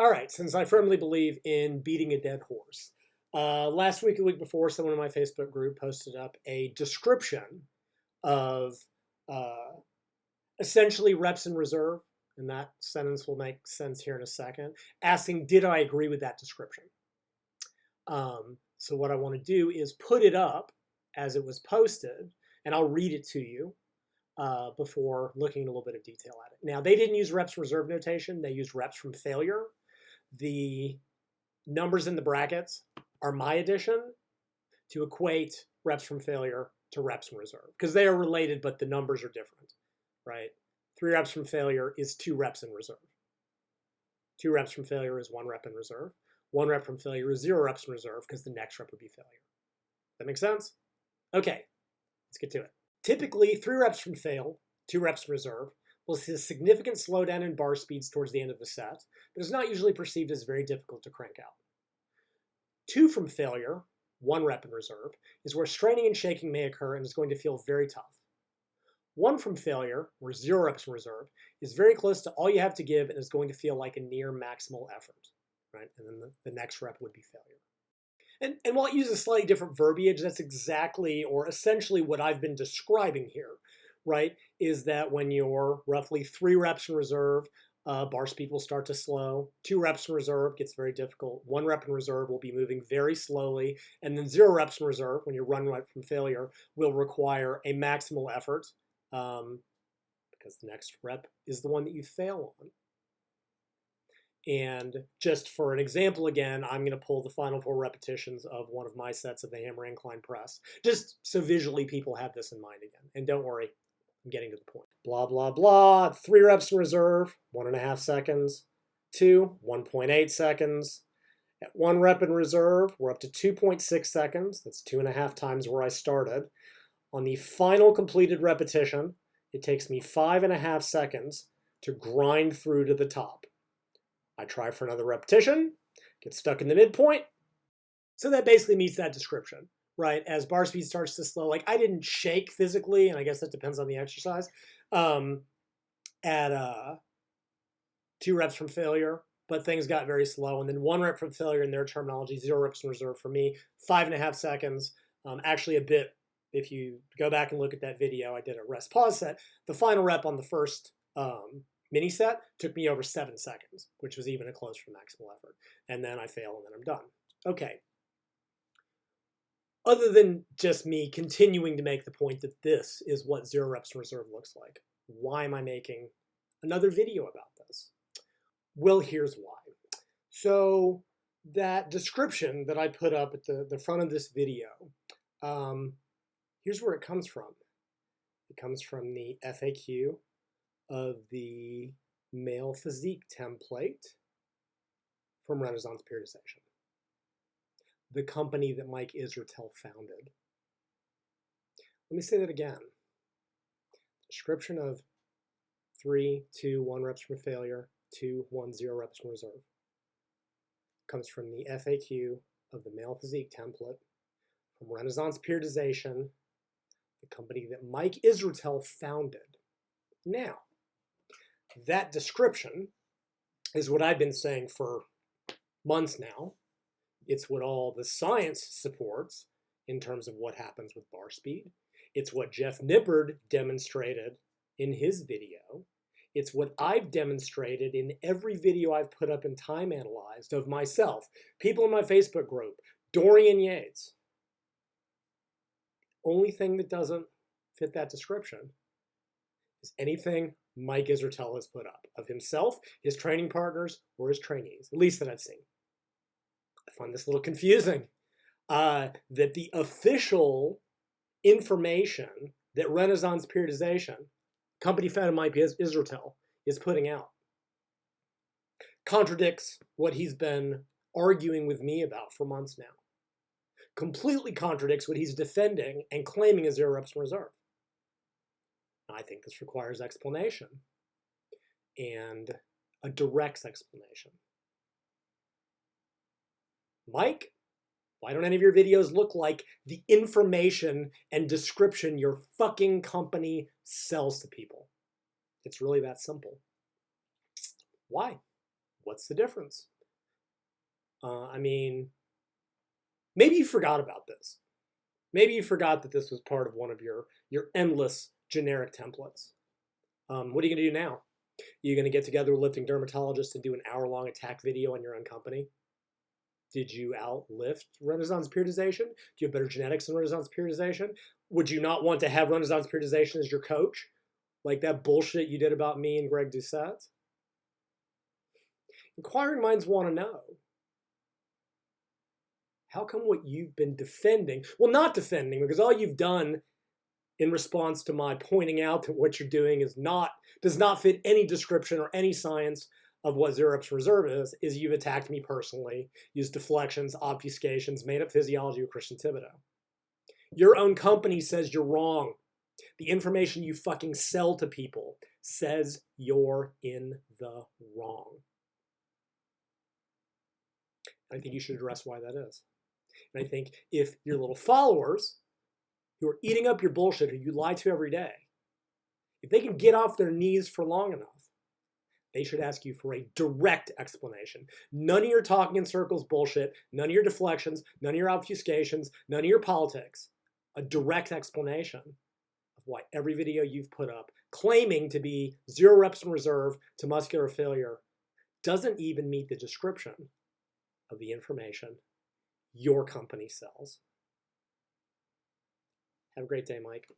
All right, since I firmly believe in beating a dead horse, last week, a week before, someone in my Facebook group posted up a description of uh, essentially reps in reserve, and that sentence will make sense here in a second, asking, did I agree with that description? So what I want to do is put it up as it was posted, and I'll read it to you before looking at a little bit of detail at it. Now, they didn't use reps reserve notation. They used reps from failure. The numbers in the brackets are my addition to equate reps from failure to reps in reserve because they are related, but the numbers are different, right? 3 reps from failure is 2 reps in reserve. 2 reps from failure is 1 rep in reserve. 1 rep from failure is 0 reps in reserve because the next rep would be failure. That make sense? Okay, let's get to it. Typically, 3 reps from fail, 2 reps in reserve, will see a significant slowdown in bar speeds towards the end of the set, but is not usually perceived as very difficult to crank out. 2 from failure, 1 rep in reserve, is where straining and shaking may occur and is going to feel very tough. 1 from failure, or 0 reps in reserve, is very close to all you have to give and is going to feel like a near maximal effort, right? And then the next rep would be failure. And while it uses slightly different verbiage, that's exactly or essentially what I've been describing here, right? Is that when you're roughly 3 reps in reserve, bar speed will start to slow. 2 reps in reserve gets very difficult. 1 rep in reserve will be moving very slowly. And then 0 reps in reserve, when you run right from failure, will require a maximal effort because the next rep is the one that you fail on. And just for an example again, I'm going to pull the final 4 repetitions of one of my sets of the hammer incline press, just so visually people have this in mind again. And don't worry, I'm getting to the point. Blah, blah, blah. 3 reps in reserve, 1.5 seconds. 2, 1.8 seconds. At 1 rep in reserve, we're up to 2.6 seconds. That's 2.5 times where I started. On the final completed repetition, it takes me 5.5 seconds to grind through to the top. I try for another repetition, get stuck in the midpoint. So that basically meets that description, right? As bar speed starts to slow, like I didn't shake physically, and I guess that depends on the exercise, at 2 reps from failure, but things got very slow. And then 1 rep from failure in their terminology, 0 reps in reserve for me, 5.5 seconds, actually a bit. If you go back and look at that video, I did a rest pause set. The final rep on the first mini set took me over 7 seconds, which was even a close for maximal effort. And then I fail and then I'm done. Okay. Other than just me continuing to make the point that this is what 0 reps in reserve looks like, why am I making another video about this? Well, here's why. So that description that I put up at the front of this video, here's where it comes from. It comes from the FAQ of the male physique template from Renaissance Periodization, the company that Mike Israetel founded. Let me say that again. Description of 3, 2, 1 reps from failure, 2, 1, 0 reps from reserve. Comes from the FAQ of the male physique template from Renaissance Periodization, the company that Mike Israetel founded. Now, that description is what I've been saying for months now. It's what all the science supports in terms of what happens with bar speed. It's what Jeff Nippard demonstrated in his video. It's what I've demonstrated in every video I've put up and time analyzed of myself, people in my Facebook group, Dorian Yates. Only thing that doesn't fit that description is anything Mike Israetel has put up of himself, his training partners, or his trainees, at least that I've seen. I find this a little confusing that the official information that Renaissance Periodization, company founded Mike Israetel, is putting out contradicts what he's been arguing with me about for months now. Completely contradicts what he's defending and claiming as 0 reps in reserve. I think this requires explanation and a direct explanation. Mike, why don't any of your videos look like the information and description your fucking company sells to people? It's really that simple. Why? What's the difference? I mean, maybe you forgot about this. Maybe you forgot that this was part of one of your endless generic templates. What are you going to do now? You're going to get together with lifting dermatologists and do an hour-long attack video on your own company? Did you outlift Renaissance periodization? Do you have better genetics than Renaissance periodization? Would you not want to have Renaissance periodization as your coach? Like that bullshit you did about me and Greg Doucette? Inquiring minds want to know. How come what you've been defending, well, not defending, because all you've done in response to my pointing out that what you're doing does not fit any description or any science of what zero reps reserve is you've attacked me personally, used deflections, obfuscations, made up physiology with Christian Thibodeau. Your own company says you're wrong. The information you fucking sell to people says you're in the wrong. I think you should address why that is. And I think if your little followers who are eating up your bullshit, who you lie to every day, if they can get off their knees for long enough, they should ask you for a direct explanation. None of your talking in circles bullshit, none of your deflections, none of your obfuscations, none of your politics. A direct explanation of why every video you've put up claiming to be zero reps in reserve to muscular failure doesn't even meet the description of the information your company sells. Have a great day, Mike.